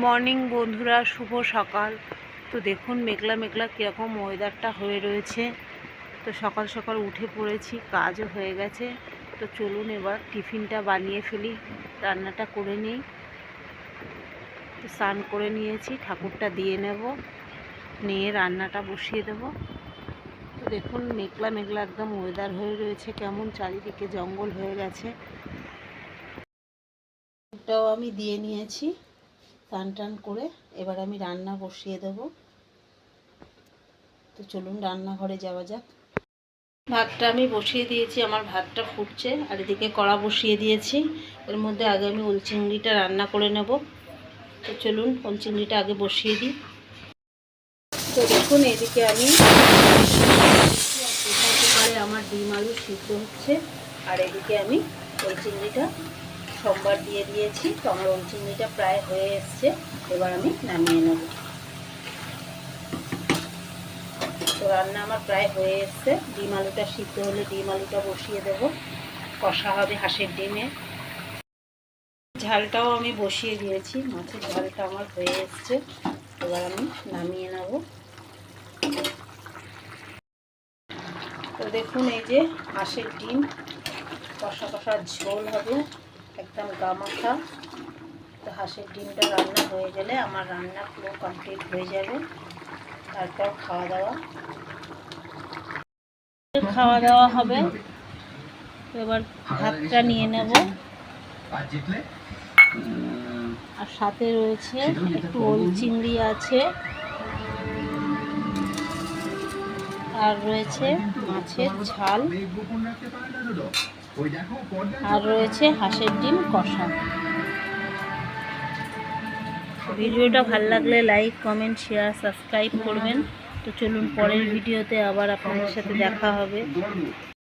Morning বন্ধুরা, শুভ সকাল। তো দেখুন মেঘলা মেঘলা কীরকম ওয়েদারটা হয়ে রয়েছে। তো সকাল সকাল উঠে পড়েছি, কাজও হয়ে গেছে। তো চলুন এবার টিফিনটা বানিয়ে ফেলি, রান্নাটা করে নিই। তো স্নান করে নিয়েছি, ঠাকুরটা দিয়ে নেব, নিয়ে রান্নাটা বসিয়ে দেব। তো দেখুন মেঘলা মেঘলা একদম ওয়েদার হয়ে রয়েছে, কেমন চারিদিকে জঙ্গল হয়ে গেছে। এটাও আমি দিয়ে নিয়েছি স্নান টান করে। এবার আমি রান্না বসিয়ে দেব। তো চলুন রান্নাঘরে যাওয়া যাক। ভাতটা আমি বসিয়ে দিয়েছি, আমার ভাতটা ফুটছে। আর এদিকে কড়া বসিয়ে দিয়েছি, এর মধ্যে আগে আমি ওল চিংড়িটা রান্না করে নেব। তো চলুন ওল চিংড়িটা আগে বসিয়ে দিই। তো দেখুন এদিকে আমি কুকারে আমার ডিম আলু সিদ্ধ হচ্ছে, আর এদিকে আমি ওল চিংড়িটা সোমবার দিয়ে দিয়েছি। তো আমার ওল চিংড়িটা প্রায় হয়ে এসছে, এবার আমি নামিয়ে নেব। তো রান্না আমার প্রায় হয়ে এসছে। ডিম আলুটা সিদ্ধ হলে ডিম আলুটা বসিয়ে দেব, কষা হবে হাঁসের ডিমে। ঝালটাও আমি বসিয়ে দিয়েছি, মাছের ঝালটা আমার হয়ে এসছে, এবার আমি নামিয়ে নেব। তো দেখুন এই যে হাঁসের ডিম, কষা কষা ঝোল হবে, একদম গামাখা। তো হাঁসের ডিমটা রান্না হয়ে গেলে আমার রান্না পুরো কমপ্লিট হয়ে যাবে। তারপর খাওয়া দাওয়া হবে। এবার ভাতটা নিয়ে নেব, আর সাথে রয়েছে একটু ওল চিংড়ি আছে, আর রয়েছে মাছের ঝাল, আর রয়েছে হাঁসের ডিম কষা। ভিডিওটা ভালো লাগলে লাইক, কমেন্ট, শেয়ার, সাবস্ক্রাইব করবেন। তো চলুন পরের ভিডিওতে আবার আপনাদের সাথে দেখা হবে।